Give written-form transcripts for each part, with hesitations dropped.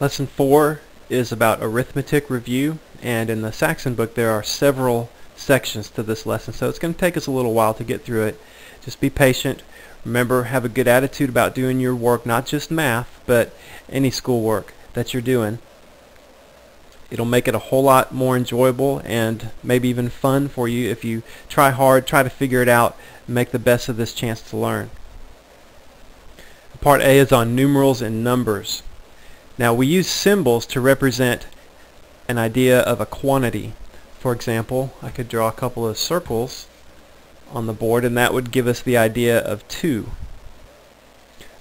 Lesson 4 is about arithmetic review, and in the Saxon book there are several sections to this lesson, so it's going to take us a little while to get through it. Just be patient. Remember, have a good attitude about doing your work, not just math, but any schoolwork that you're doing. It'll make it a whole lot more enjoyable and maybe even fun for you if you try hard, try to figure it out, and make the best of this chance to learn. Part A is on numerals and numbers. Now we use symbols to represent an idea of a quantity. For example, I could draw a couple of circles on the board and that would give us the idea of 2.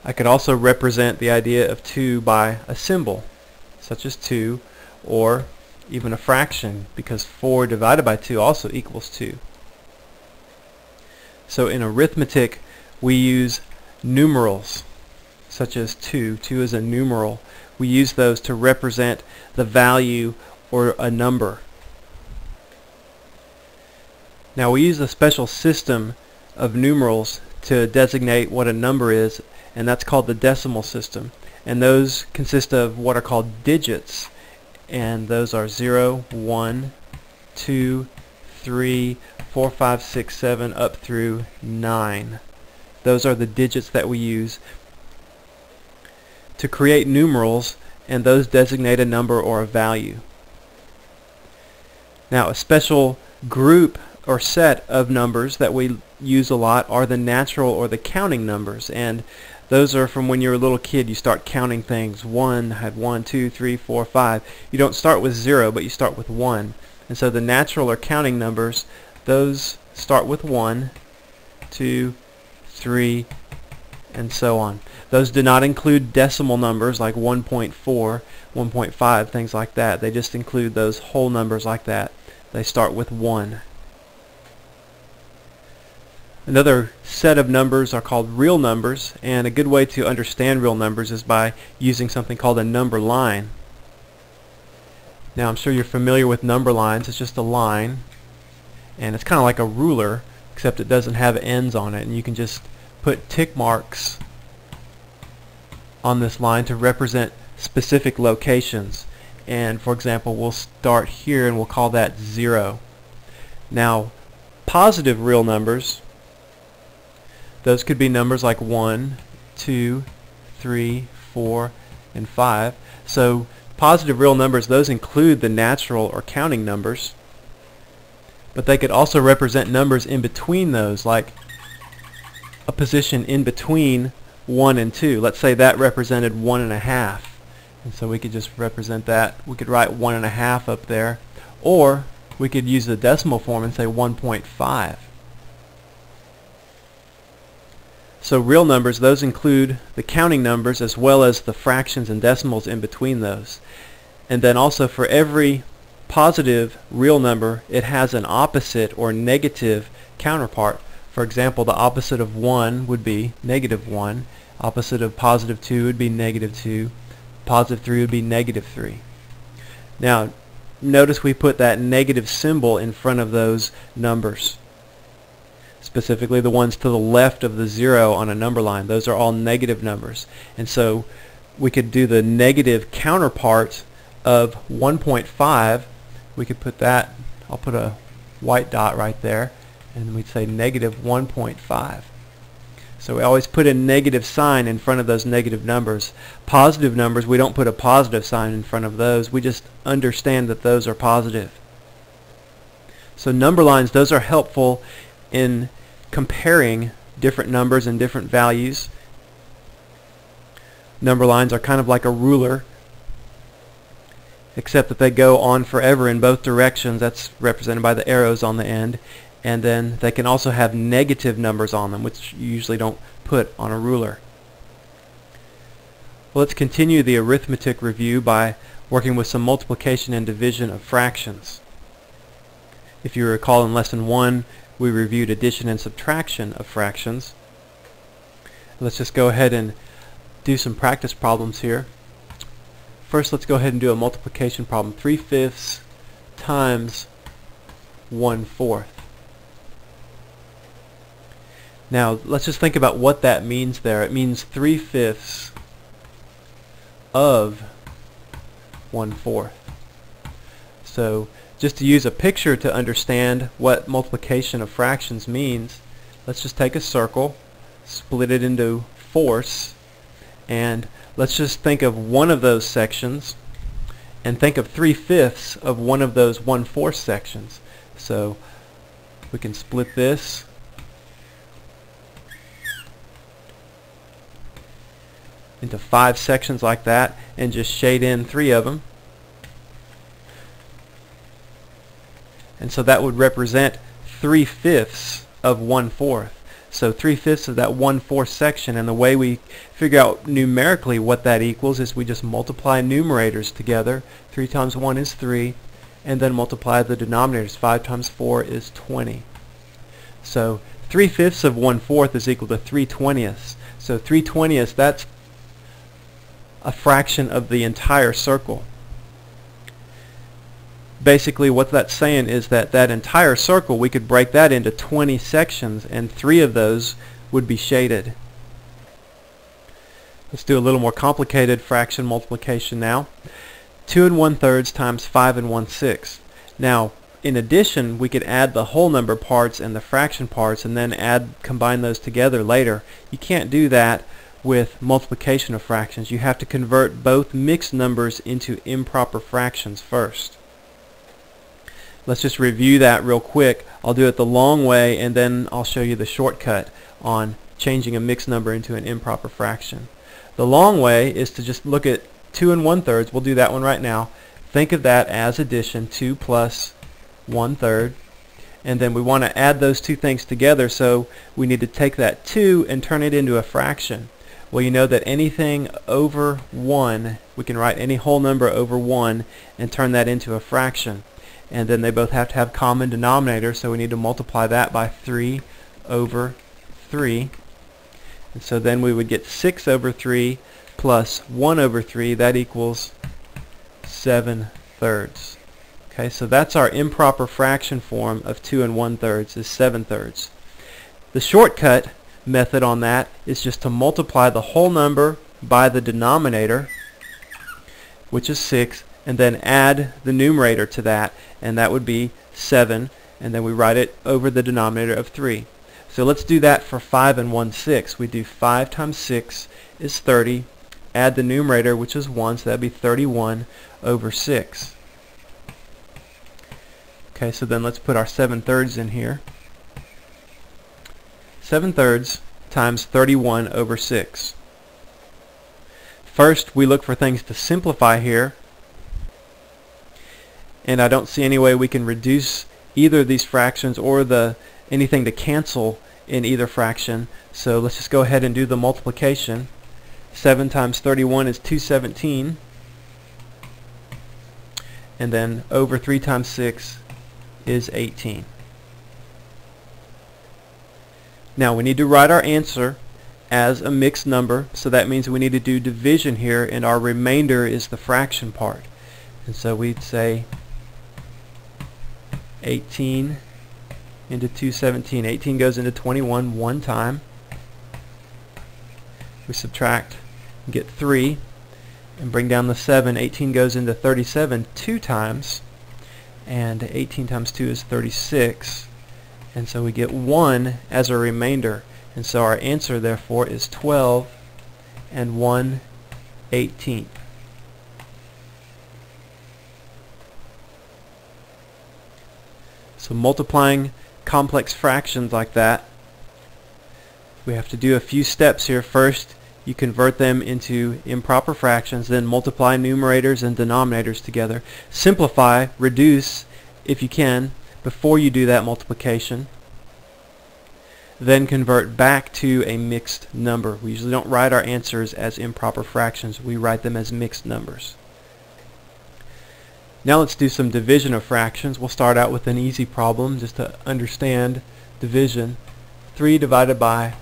I could also represent the idea of 2 by a symbol such as 2 or even a fraction, because 4 divided by 2 also equals 2. So in arithmetic we use numerals such as 2. 2 is a numeral. We use those to represent the value or a number. Now we use a special system of numerals to designate what a number is, and that's called the decimal system. And those consist of what are called digits, and those are 0, 1, 2, 3, 4, 5, 6, 7 up through 9. Those are the digits that we use to create numerals, and those designate a number or a value. Now a special group or set of numbers that we use a lot are the natural or the counting numbers, and those are from when you're a little kid. You start counting things. 1 had 1, 2, 3, 4, 5. You don't start with 0, but you start with 1. And so the natural or counting numbers, those start with 1, 2, 3, and so on. Those do not include decimal numbers like 1.4, 1.5, things like that. They just include those whole numbers like that. They start with 1. Another set of numbers are called real numbers, and a good way to understand real numbers is by using something called a number line. Now I'm sure you're familiar with number lines. It's just a line, and it's kind of like a ruler, except it doesn't have ends on it, and you can just put tick marks on this line to represent specific locations. And for example, we'll start here and we'll call that 0. Now positive real numbers, those could be numbers like 1, 2, 3, 4, and 5. So positive real numbers, those include the natural or counting numbers, but they could also represent numbers in between those, like a position in between 1 and 2. Let's say that represented 1.5, and so we could just represent that. We could write 1.5 up there, or we could use the decimal form and say 1.5. So real numbers, those include the counting numbers as well as the fractions and decimals in between those. And then also for every positive real number, it has an opposite or negative counterpart. For example, the opposite of 1 would be -1. Opposite of positive 2 would be -2. Positive 3 would be -3. Now notice we put that negative symbol in front of those numbers. Specifically the ones to the left of the 0 on a number line. Those are all negative numbers. And so we could do the negative counterpart of 1.5. We could put that, I'll put a white dot right there, and we'd say -1.5. So we always put a negative sign in front of those negative numbers. Positive numbers, we don't put a positive sign in front of those. We just understand that those are positive. So number lines, those are helpful in comparing different numbers and different values. Number lines are kind of like a ruler, except that they go on forever in both directions. That's represented by the arrows on the end. And then they can also have negative numbers on them, which you usually don't put on a ruler. Well, let's continue the arithmetic review by working with some multiplication and division of fractions. If you recall, in lesson 1 we reviewed addition and subtraction of fractions. Let's just go ahead and do some practice problems here. First, let's go ahead and do a multiplication problem. 3/5 times 1/4. Now let's just think about what that means there. It means 3/5 of 1/4. So just to use a picture to understand what multiplication of fractions means, let's just take a circle, split it into fourths, and let's just think of one of those sections and think of 3/5 of one of those 1/4 sections. So we can split this into 5 sections like that and just shade in 3 of them. And so that would represent 3/5 of 1/4. So 3/5 of that 1/4 section, and the way we figure out numerically what that equals is we just multiply numerators together. 3 times 1 is 3, and then multiply the denominators. 5 times 4 is 20. So 3/5 of 1/4 is equal to 3/20. So 3/20, that's a fraction of the entire circle. Basically what that's saying is that that entire circle, we could break that into 20 sections, and 3 of those would be shaded. Let's do a little more complicated fraction multiplication now. 2 1/3 times 5 1/6. Now in addition, we could add the whole number parts and the fraction parts and then combine those together later. You can't do that with multiplication of fractions. You have to convert both mixed numbers into improper fractions first. Let's just review that real quick. I'll do it the long way, and then I'll show you the shortcut on changing a mixed number into an improper fraction. The long way is to just look at 2 1/3. We'll do that one right now. Think of that as addition, 2 plus 1/3. And then we want to add those two things together, so we need to take that 2 and turn it into a fraction. Well, you know that anything over 1, we can write any whole number over 1 and turn that into a fraction. And then they both have to have common denominator, so we need to multiply that by 3 over 3. And so then we would get 6 over 3 plus 1 over 3. That equals 7/3. Okay, so that's our improper fraction form of 2 1/3 is 7/3. The shortcut method on that is just to multiply the whole number by the denominator, which is 6, and then add the numerator to that, and that would be 7, and then we write it over the denominator of 3. So let's do that for 5 1/6. We do 5 times 6 is 30. Add the numerator, which is 1, so that would be 31 over 6. Okay, so then let's put our 7/3 in here. 7/3 times 31 over 6. First, we look for things to simplify here, and I don't see any way we can reduce either of these fractions or anything to cancel in either fraction. So let's just go ahead and do the multiplication. 7 times 31 is 217, and then over 3 times 6 is 18. Now we need to write our answer as a mixed number, so that means we need to do division here, and our remainder is the fraction part. And so we'd say 18 into 217. 18 goes into 21 one time. We subtract and get 3 and bring down the 7. 18 goes into 37 two times, and 18 times 2 is 36, and so we get 1 as a remainder, and so our answer therefore is 12 1/18. So multiplying complex fractions like that, we have to do a few steps here. First, you convert them into improper fractions, then multiply numerators and denominators together. Simplify, reduce if you can before you do that multiplication. Then convert back to a mixed number. We usually don't write our answers as improper fractions. We write them as mixed numbers. Now let's do some division of fractions. We'll start out with an easy problem just to understand division. 3 divided by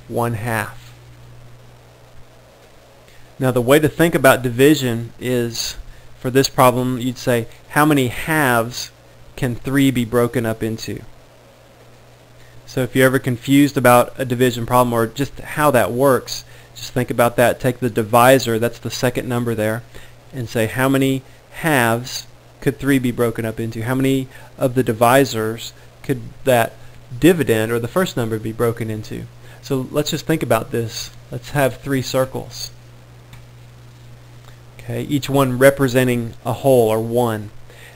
1/2. Now the way to think about division is, for this problem, you'd say, how many halves can 3 be broken up into? So if you're ever confused about a division problem or just how that works, just think about that. Take the divisor, that's the second number there, and say how many halves could 3 be broken up into? How many of the divisors could that dividend or the first number be broken into? So let's just think about this. Let's have 3 circles. Okay, each one representing a whole or 1.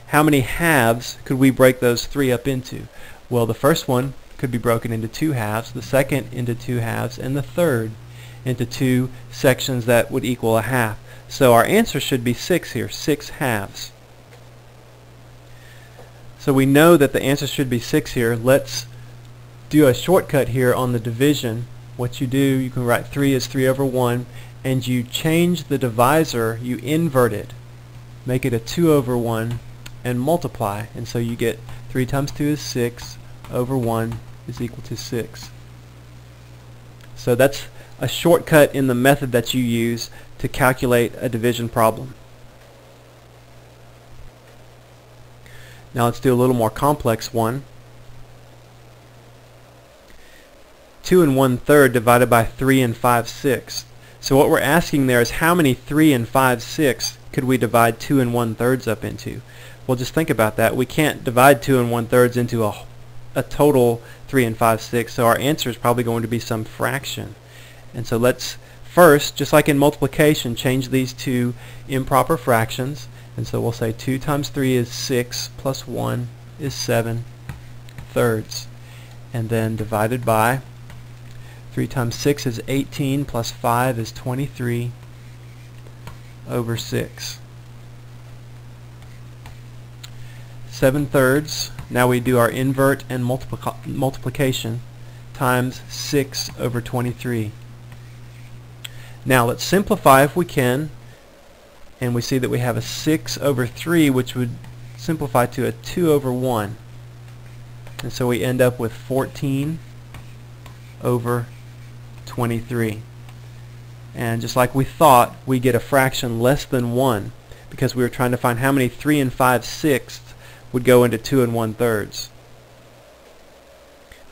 How many halves could we break those 3 up into? Well, the first one could be broken into 2 halves, the second into 2 halves, and the third into 2 sections that would equal a half. So our answer should be 6 here, 6 halves. So we know that the answer should be 6 here. Let's do a shortcut here on the division. What you do, you can write 3 as 3 over 1, and you change the divisor, you invert it, make it a 2 over 1, and multiply. And so you get 3 times 2 is 6 over 1 is equal to 6. So that's a shortcut in the method that you use to calculate a division problem. Now let's do a little more complex one. 2 1/3 divided by 3 5/6. So what we're asking there is how many 3 5/6 could we divide 2 1/3 up into? Well, just think about that. We can't divide 2 1/3 into a total 3 5/6, so our answer is probably going to be some fraction. And so let's first, just like in multiplication, change these to improper fractions. And so we'll say 2 times 3 is 6 plus 1 is 7/3. And then divided by 3 times 6 is 18 plus 5 is 23 over 6. 7/3. Now we do our invert and multiplication times 6 over 23. Now let's simplify if we can, and we see that we have a 6 over 3, which would simplify to a 2 over 1. And so we end up with 14 over 23. And just like we thought, we get a fraction less than 1 because we were trying to find how many 3 5/6 would go into 2 1/3.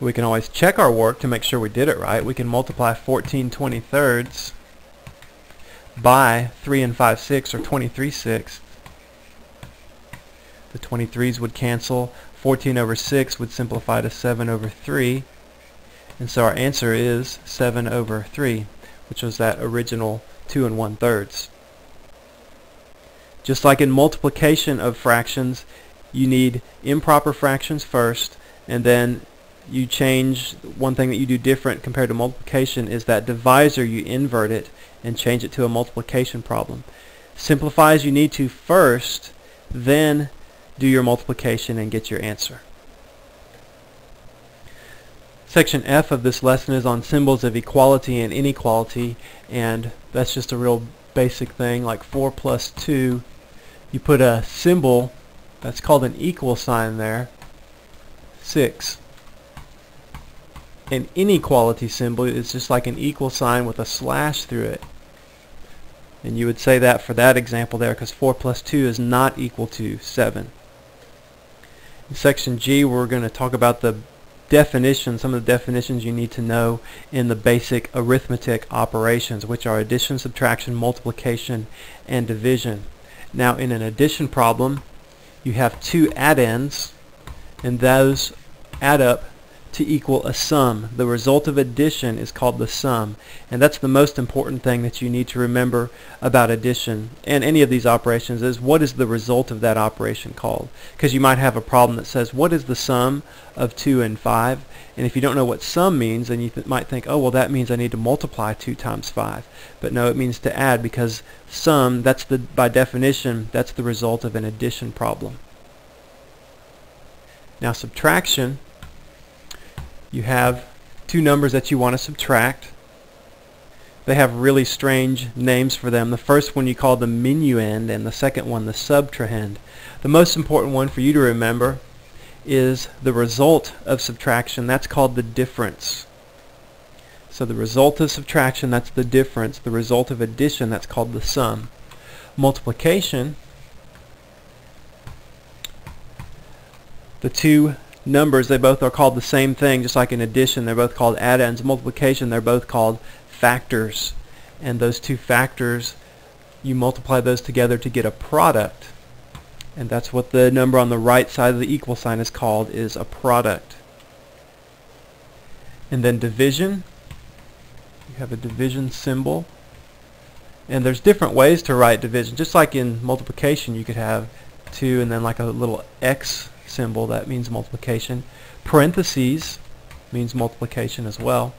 We can always check our work to make sure we did it right. We can multiply 14 23rds by 3 5/6 or 23/6. The 23's would cancel. 14 over 6 would simplify to 7 over 3. And so our answer is 7 over 3, which was that original 2 1/3. Just like in multiplication of fractions, you need improper fractions first, and then you change. One thing that you do different compared to multiplication is that divisor, you invert it and change it to a multiplication problem. Simplify as you need to first, then do your multiplication and get your answer. Section F of this lesson is on symbols of equality and inequality, and that's just a real basic thing. Like 4 plus 2, you put a symbol that's called an equal sign there. 6. An inequality symbol is just like an equal sign with a slash through it. And you would say that for that example there, because 4 plus 2 is not equal to 7. In section G, we're going to talk about the definitions, some of the definitions you need to know in the basic arithmetic operations, which are addition, subtraction, multiplication, and division. Now in an addition problem, you have 2 addends, and those add up to equal a sum. The result of addition is called the sum, and that's the most important thing that you need to remember about addition and any of these operations is what is the result of that operation called, because you might have a problem that says what is the sum of 2 and 5, and if you don't know what sum means, then you might think, oh well, that means I need to multiply 2 times 5, but no, it means to add, because sum, that's the, by definition, that's the result of an addition problem. Now subtraction, you have 2 numbers that you want to subtract. They have really strange names for them. The first one you call the minuend, and the second one the subtrahend. The most important one for you to remember is the result of subtraction. That's called the difference. So the result of subtraction, that's the difference. The result of addition, that's called the sum. Multiplication, the 2 numbers, they both are called the same thing, just like in addition they're both called addends. Multiplication, they're both called factors, and those 2 factors you multiply those together to get a product. And that's what the number on the right side of the equal sign is called, is a product. And then division, you have a division symbol. And there's different ways to write division. Just like in multiplication, you could have 2 and then like a little X symbol, that means multiplication. Parentheses means multiplication as well.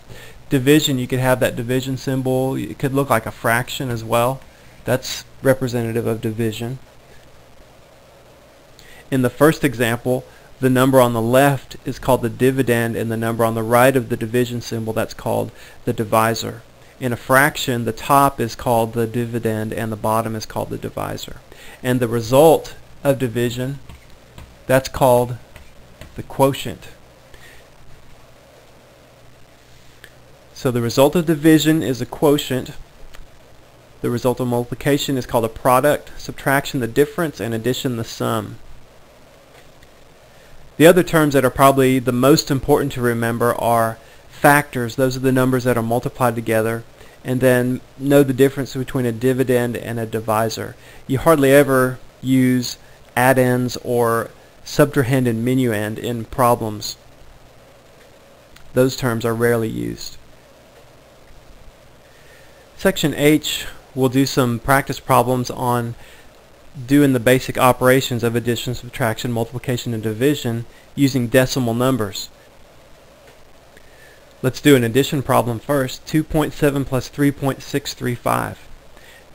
Division, you could have that division symbol. It could look like a fraction as well. That's representative of division. In the first example, the number on the left is called the dividend, and the number on the right of the division symbol, that's called the divisor. In a fraction, the top is called the dividend and the bottom is called the divisor. And the result of division, that's called the quotient. So the result of division is a quotient. The result of multiplication is called a product, subtraction the difference, and addition the sum. The other terms that are probably the most important to remember are factors. Those are the numbers that are multiplied together. And then know the difference between a dividend and a divisor. You hardly ever use addends or subtrahend and minuend in problems. Those terms are rarely used. Section H will do some practice problems on doing the basic operations of addition, subtraction, multiplication, and division using decimal numbers. Let's do an addition problem first. 2.7 plus 3.635.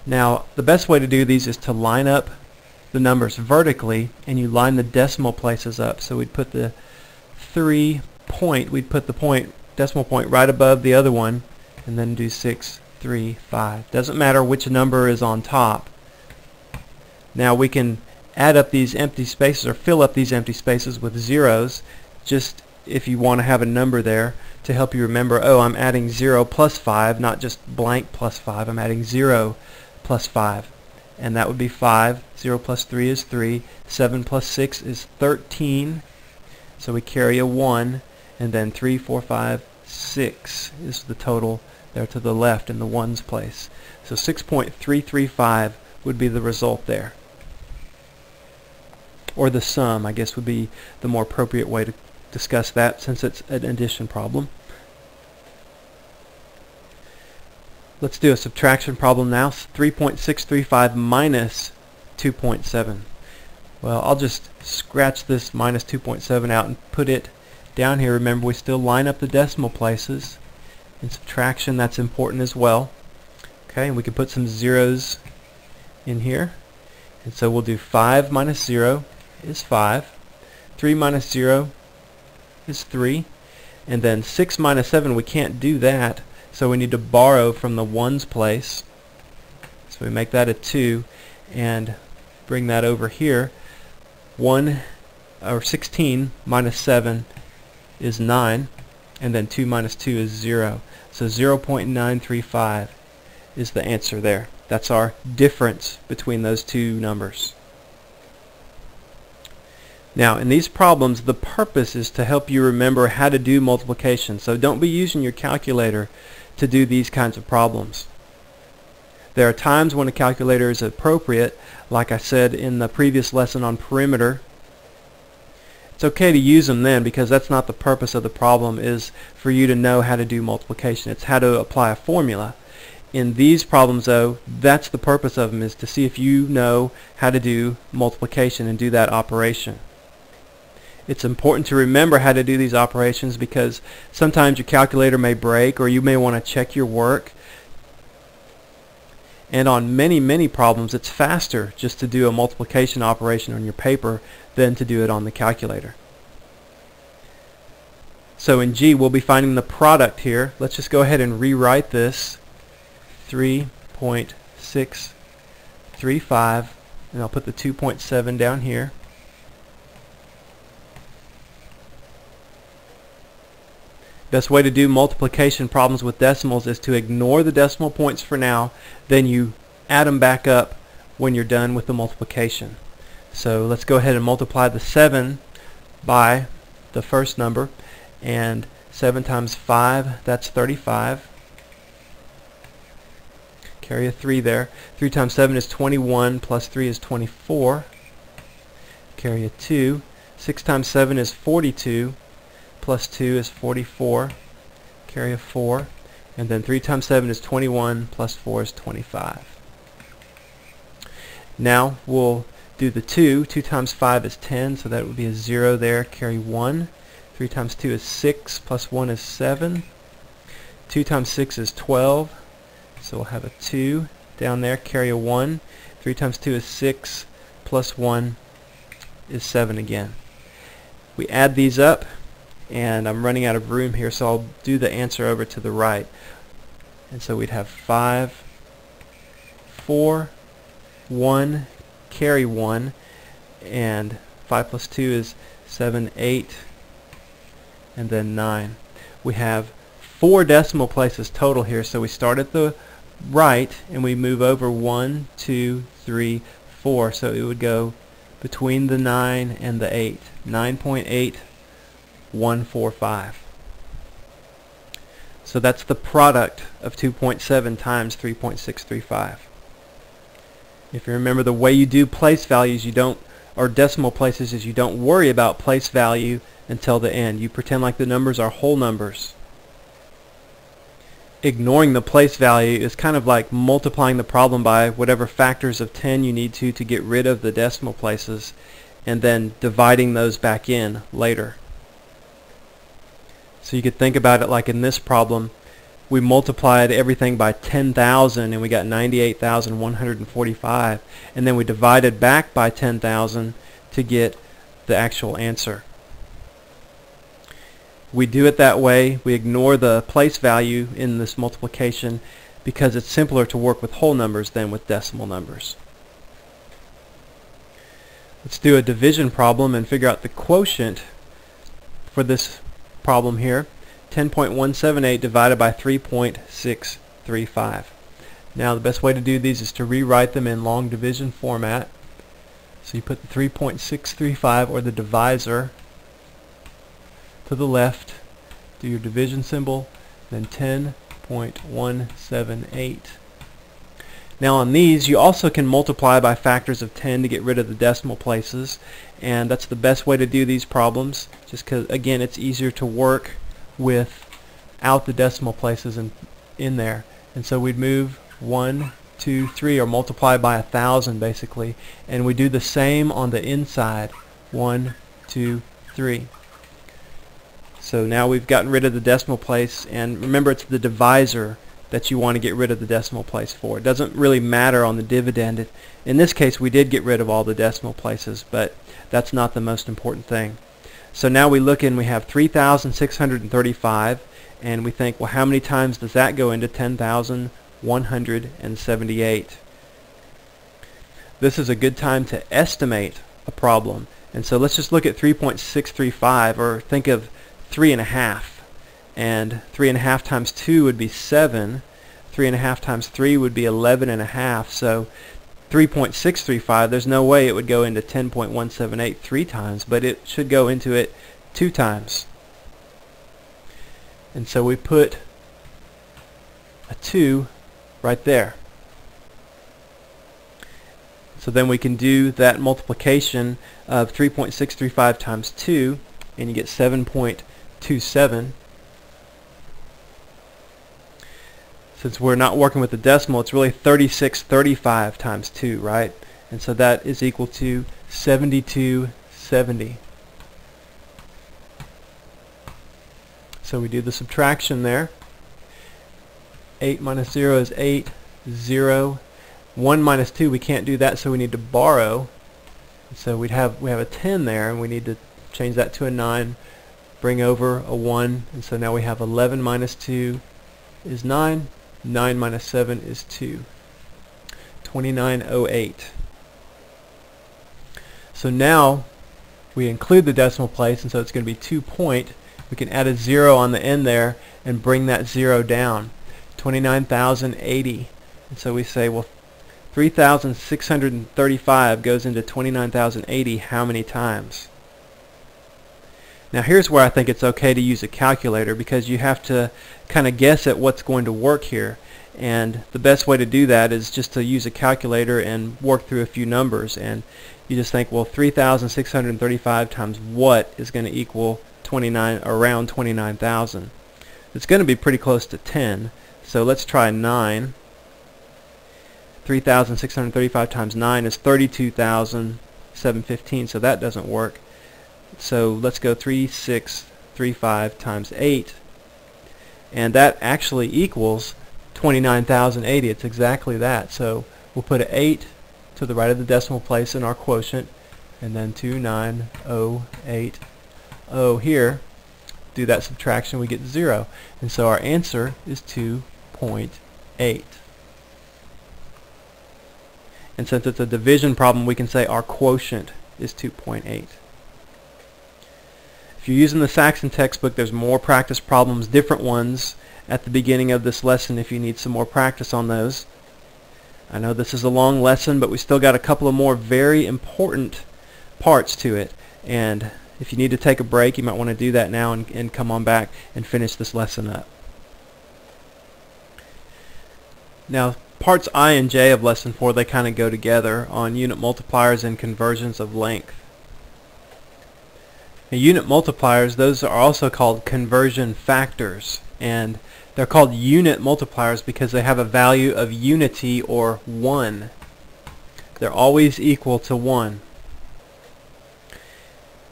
Now, the best way to do these is to line up the numbers vertically, and you line the decimal places up. So we'd put the decimal point right above the other one, and then do 635. Doesn't matter which number is on top. Now we can add up these empty spaces or fill up these empty spaces with zeros, just if you want to have a number there to help you remember, oh, I'm adding 0 plus 5, not just blank plus 5. I'm adding 0 plus 5. And that would be 5. 0 plus 3 is 3. 7 plus 6 is 13. So we carry a 1. And then 3, 4, 5, 6 is the total there to the left in the ones place. So 6.335 would be the result there. Or the sum, I guess, would be the more appropriate way to discuss that, since it's an addition problem. Let's do a subtraction problem now. 3.635 minus 2.7. Well, I'll just scratch this minus 2.7 out and put it down here. Remember, we still line up the decimal places. In subtraction, that's important as well. Okay, and we can put some zeros in here. And so we'll do 5 minus 0 is 5. 3 minus 0 is 3. And then 6 minus 7, we can't do that. So we need to borrow from the ones place. So we make that a 2 and bring that over here. 16 minus 7 is 9. And then 2 minus 2 is 0. So 0.935 is the answer there. That's our difference between those two numbers. Now, in these problems, the purpose is to help you remember how to do multiplication. So don't be using your calculator to do these kinds of problems. There are times when a calculator is appropriate, like I said in the previous lesson on perimeter. It's okay to use them then, because that's not the purpose of the problem, is for you to know how to do multiplication. It's how to apply a formula. In these problems, though, that's the purpose of them, is to see if you know how to do multiplication and do that operation. It's important to remember how to do these operations, because sometimes your calculator may break, or you may want to check your work. And on many problems, it's faster just to do a multiplication operation on your paper than to do it on the calculator. So in G, we'll be finding the product here. Let's just go ahead and rewrite this. 3.635, and I'll put the 2.7 down here. Best way to do multiplication problems with decimals is to ignore the decimal points for now, then you add them back up when you're done with the multiplication. So let's go ahead and multiply the 7 by the first number, and 7 times 5, that's 35. carry a 3 there. 3 times 7 is 21, plus 3 is 24, carry a 2. 6 times 7 is 42, plus 2 is 44, carry a 4. And then 3 times 7 is 21, plus 4 is 25. Now we'll do the 2. 2 times 5 is 10, so that would be a 0 there, carry 1. 3 times 2 is 6, plus 1 is 7. 2 times 6 is 12, so we'll have a 2 down there, carry a 1. 3 times 2 is 6, plus 1 is 7 again. We add these up, and I'm running out of room here, so I'll do the answer over to the right. And so we'd have 5, 4, 1, carry 1, and 5 plus 2 is 7, 8, and then 9. We have 4 decimal places total here, so we start at the right and we move over 1, 2, 3, 4, so it would go between the 9 and the 8. 9.8145. So that's the product of 2.7 times 3.635. If you remember, the way you do place values, or decimal places, is you don't worry about place value until the end. You pretend like the numbers are whole numbers. Ignoring the place value is kind of like multiplying the problem by whatever factors of 10 you need to get rid of the decimal places, and then dividing those back in later. So you could think about it like in this problem, we multiplied everything by 10,000 and we got 98,145, and then we divided back by 10,000 to get the actual answer. We do it that way. We ignore the place value in this multiplication because it's simpler to work with whole numbers than with decimal numbers. Let's do a division problem and figure out the quotient for this problem here. 10.178 divided by 3.635. Now the best way to do these is to rewrite them in long division format. So you put the 3.635, or the divisor, to the left, do your division symbol, then 10.178. Now on these, you also can multiply by factors of 10 to get rid of the decimal places, and that's the best way to do these problems, just because, again, it's easier to work without the decimal places in there. And so we'd move 1, 2, 3, or multiply by 1,000 basically, and we do the same on the inside. 1, 2, 3. So now we've gotten rid of the decimal place, and remember, it's the divisor that you want to get rid of the decimal place for. It doesn't really matter on the dividend. In this case, we did get rid of all the decimal places, but that's not the most important thing. So now we look and we have 3,635, and we think, well, how many times does that go into 10,178? This is a good time to estimate a problem. And so let's just look at 3.635, or think of 3.5, and 3.5 times 2 would be 7. 3.5 times 3 would be 11.5. So 3.635, there's no way it would go into 10.178 3 times, but it should go into it 2 times. And so we put a 2 right there. So then we can do that multiplication of 3.635 times 2, and you get 7.27. Since we're not working with the decimal, it's really 3635 times 2, right? And so that is equal to 7270. So we do the subtraction there. 8 minus 0 is 8. 0. 1 minus 2, we can't do that, so we need to borrow. So we have a 10 there, and we need to change that to a 9. Bring over a 1, and so now we have 11 minus 2 is 9. 9 minus 7 is 2. 2908. So now we include the decimal place, and so it's going to be 2 point. We can add a 0 on the end there and bring that 0 down. 29,080. And so we say, well, 3,635 goes into 29,080 how many times? Now here's where I think it's okay to use a calculator, because you have to kind of guess at what's going to work here. And the best way to do that is just to use a calculator and work through a few numbers, and you just think, well, 3,635 times what is going to equal around 29,000? It's going to be pretty close to 10. So let's try 9. 3,635 times 9 is 32,715, so that doesn't work. So let's go 3,635 times 8, and that actually equals 29,080. It's exactly that. So we'll put an 8 to the right of the decimal place in our quotient, and then 29080 here. Do that subtraction, we get 0, and so our answer is 2.8. And since it's a division problem, we can say our quotient is 2.8. If you're using the Saxon textbook, there's more practice problems, different ones, at the beginning of this lesson if you need some more practice on those. I know this is a long lesson, but we still got a couple of more very important parts to it. And if you need to take a break, you might want to do that now and come on back and finish this lesson up. Now, parts I and J of lesson 4, they kind of go together on unit multipliers and conversions of length. Now, unit multipliers, those are also called conversion factors, and they're called unit multipliers because they have a value of unity or 1. They're always equal to 1.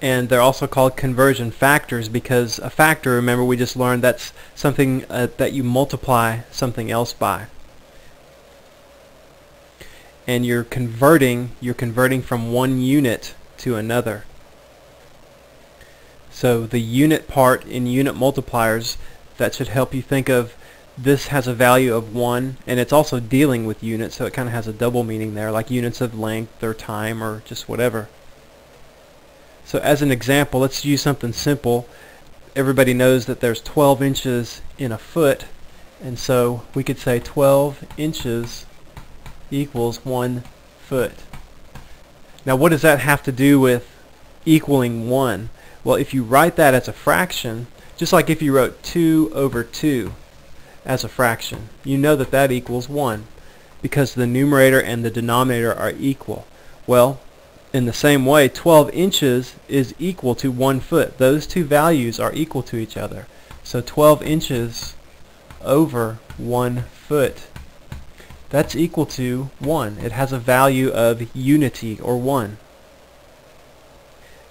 And they're also called conversion factors because a factor, remember we just learned, that's something that you multiply something else by. And you're converting from one unit to another. So the unit part in unit multipliers, that should help you think of this has a value of 1, and it's also dealing with units, so it kind of has a double meaning there, like units of length or time or just whatever. So as an example, let's use something simple. Everybody knows that there's 12 inches in a foot, and so we could say 12 inches equals 1 foot. Now what does that have to do with equaling 1? Well, if you write that as a fraction, just like if you wrote 2 over 2 as a fraction, you know that that equals 1 because the numerator and the denominator are equal. Well, in the same way, 12 inches is equal to 1 foot. Those two values are equal to each other. So 12 inches over 1 foot, that's equal to 1. It has a value of unity or 1.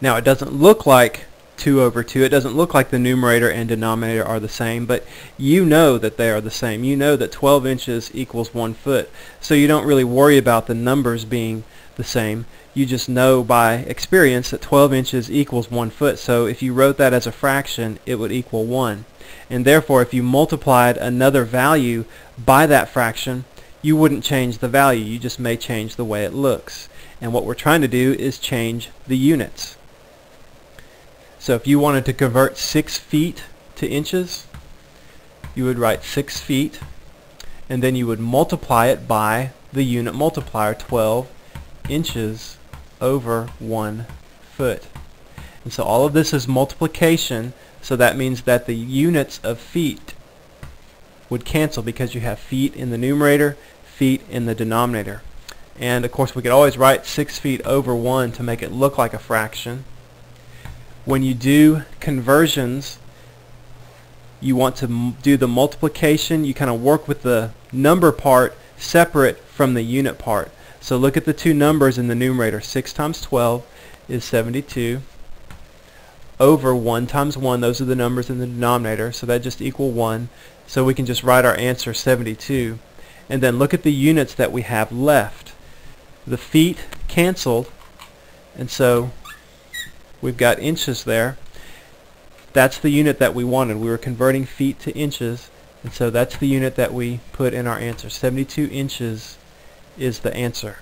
Now it doesn't look like 2 over 2. It doesn't look like the numerator and denominator are the same, but you know that they are the same. You know that 12 inches equals 1 foot. So you don't really worry about the numbers being the same. You just know by experience that 12 inches equals 1 foot. So if you wrote that as a fraction, it would equal 1. And therefore, if you multiplied another value by that fraction, you wouldn't change the value. You just may change the way it looks. And what we're trying to do is change the units. So if you wanted to convert 6 feet to inches, you would write 6 feet, and then you would multiply it by the unit multiplier, 12 inches over 1 foot. And so all of this is multiplication, so that means that the units of feet would cancel because you have feet in the numerator, feet in the denominator. And of course we could always write 6 feet over 1 to make it look like a fraction. When you do conversions, you want to do the multiplication. You kind of work with the number part separate from the unit part. So look at the two numbers in the numerator. 6 times 12 is 72 over 1 times 1. Those are the numbers in the denominator, so that just equal 1. So we can just write our answer 72. And then look at the units that we have left. The feet canceled, and so we've got inches there. That's the unit that we wanted. We were converting feet to inches, and so that's the unit that we put in our answer. 72 inches is the answer.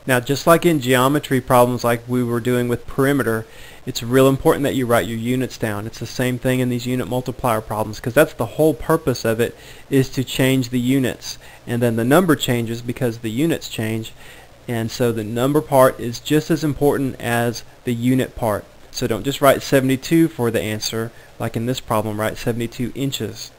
Now, just like in geometry problems like we were doing with perimeter, it's real important that you write your units down. It's the same thing in these unit multiplier problems, because that's the whole purpose of it, is to change the units. And then the number changes because the units change. And so the number part is just as important as the unit part. So don't just write 72 for the answer, like in this problem, write 72 inches.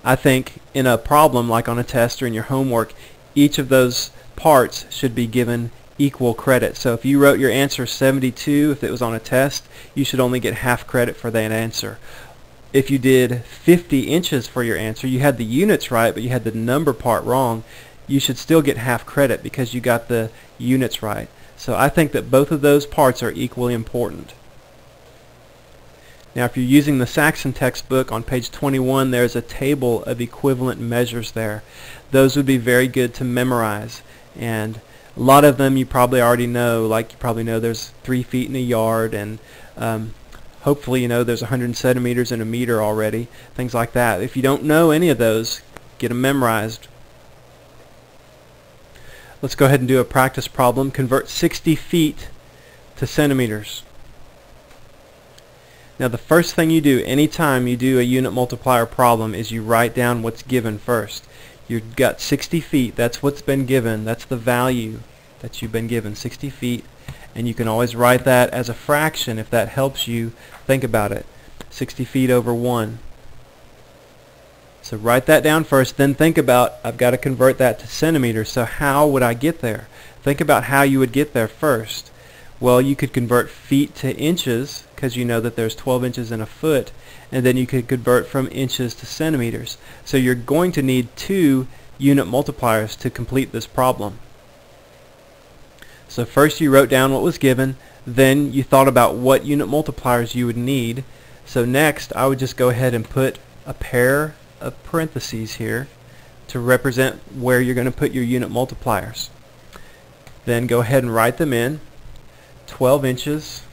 I think in a problem like on a test or in your homework, each of those parts should be given equal credit. So if you wrote your answer 72, if it was on a test, you should only get half credit for that answer. If you did 50 inches for your answer, you had the units right, but you had the number part wrong, you should still get half credit because you got the units right. So I think that both of those parts are equally important. Now if you're using the Saxon textbook, on page 21 there's a table of equivalent measures there. Those would be very good to memorize, and a lot of them you probably already know, like you probably know there's 3 feet in a yard, and hopefully you know there's 100 centimeters in a meter already, things like that. If you don't know any of those, get them memorized. Let's go ahead and do a practice problem. Convert 60 feet to centimeters. Now the first thing you do anytime you do a unit multiplier problem is you write down what's given first. You've got 60 feet, that's what's been given, that's the value that you've been given, 60 feet, and you can always write that as a fraction if that helps you think about it. 60 feet over 1. So write that down first, then think about, I've got to convert that to centimeters, so how would I get there? Think about how you would get there first. Well, you could convert feet to inches, because you know that there's 12 inches in a foot, and then you could convert from inches to centimeters. So you're going to need 2 unit multipliers to complete this problem. So first you wrote down what was given, then you thought about what unit multipliers you would need. So next I would just go ahead and put a pair of parentheses here to represent where you're going to put your unit multipliers. Then go ahead and write them in. 12 inches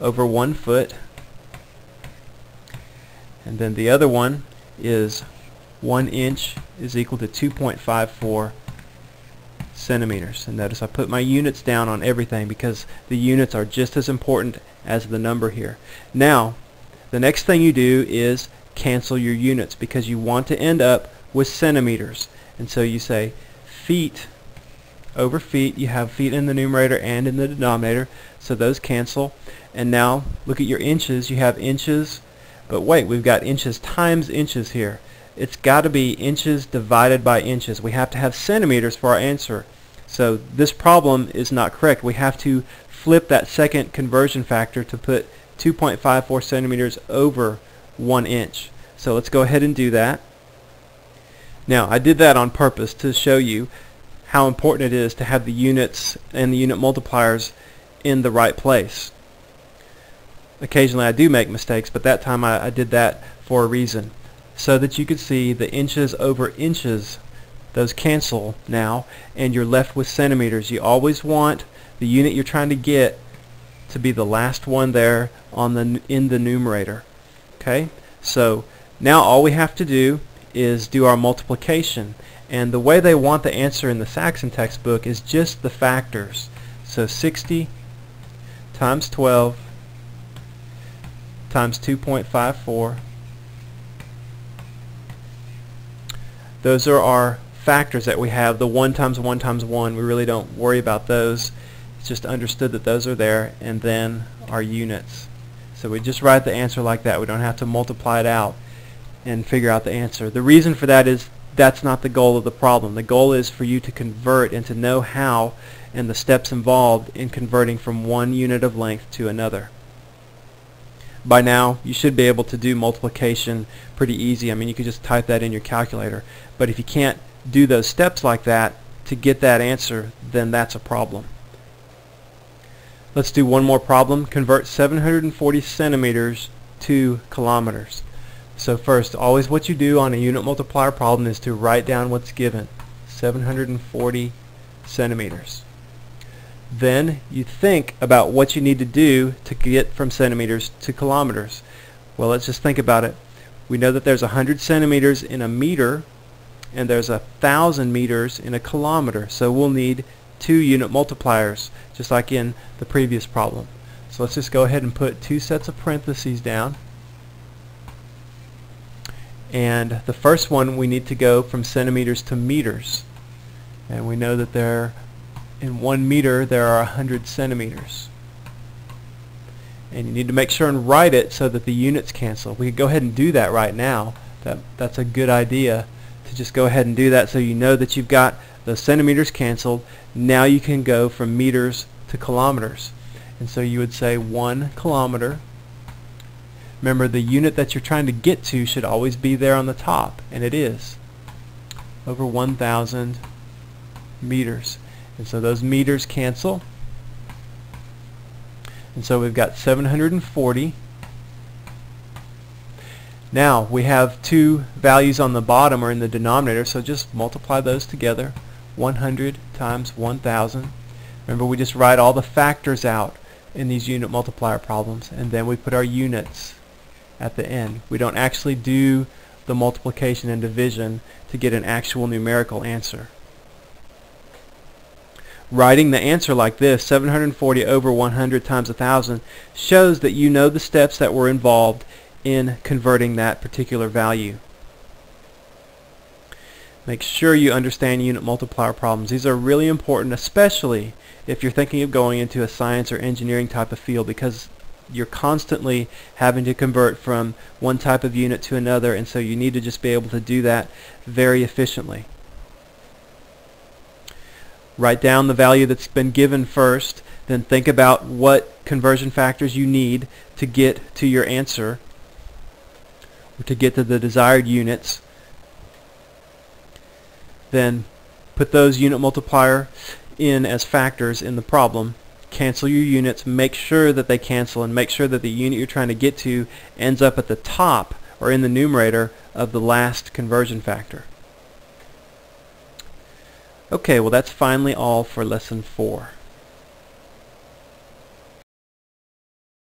over 1 foot, and then the other one is 1 inch is equal to 2.54 centimeters. And notice I put my units down on everything because the units are just as important as the number here. Now the next thing you do is cancel your units because you want to end up with centimeters, and so you say feet over feet. You have feet in the numerator and in the denominator, so those cancel. And now look at your inches. You have inches, but wait, we've got inches times inches here. It's got to be inches divided by inches. We have to have centimeters for our answer. So this problem is not correct. We have to flip that second conversion factor to put 2.54 centimeters over 1 inch. So let's go ahead and do that. Now I did that on purpose to show you how important it is to have the units and the unit multipliers in the right place. Occasionally I do make mistakes, but that time I did that for a reason, so that you could see the inches over inches, those cancel now, and you're left with centimeters. You always want the unit you're trying to get to be the last one there on in the numerator. Okay, so now all we have to do is do our multiplication. And the way they want the answer in the Saxon textbook is just the factors. So 60 times 12 times 2.54. Those are our factors that we have. The 1 times 1 times 1, we really don't worry about those. It's just understood that those are there, and then our units. So we just write the answer like that. We don't have to multiply it out and figure out the answer. The reason for that is that's not the goal of the problem. The goal is for you to convert and to know how and the steps involved in converting from one unit of length to another. By now you should be able to do multiplication pretty easy. I mean, you could just type that in your calculator. But if you can't do those steps like that to get that answer, then that's a problem. Let's do one more problem. Convert 740 centimeters to kilometers. So first, always what you do on a unit multiplier problem is to write down what's given, 740 centimeters. Then you think about what you need to do to get from centimeters to kilometers. Well, let's just think about it. We know that there's 100 centimeters in a meter, and there's 1,000 meters in a kilometer. So we'll need 2 unit multipliers, just like in the previous problem. So let's just go ahead and put 2 sets of parentheses down. And the first one, we need to go from centimeters to meters. And we know that in 1 meter there are 100 centimeters. And you need to make sure and write it so that the units cancel. We can go ahead and do that right now. That's a good idea to just go ahead and do that, so you know that you've got the centimeters canceled. Now you can go from meters to kilometers. And so you would say 1 kilometer. Remember, the unit that you're trying to get to should always be there on the top, and it is, over 1,000 meters. And so those meters cancel. And so we've got 740. Now we have two values on the bottom or in the denominator, so just multiply those together. 100 times 1,000. Remember, we just write all the factors out in these unit multiplier problems, and then we put our units at the end. We don't actually do the multiplication and division to get an actual numerical answer. Writing the answer like this, 740 over 100 times 1,000, shows that you know the steps that were involved in converting that particular value. Make sure you understand unit multiplier problems. These are really important, especially if you're thinking of going into a science or engineering type of field, because you're constantly having to convert from one type of unit to another, and so you need to just be able to do that very efficiently. Write down the value that's been given first, then think about what conversion factors you need to get to your answer, or to get to the desired units. Then put those unit multiplier in as factors in the problem. Cancel your units, make sure that they cancel, and make sure that the unit you're trying to get to ends up at the top or in the numerator of the last conversion factor. Okay, well, that's finally all for lesson 4.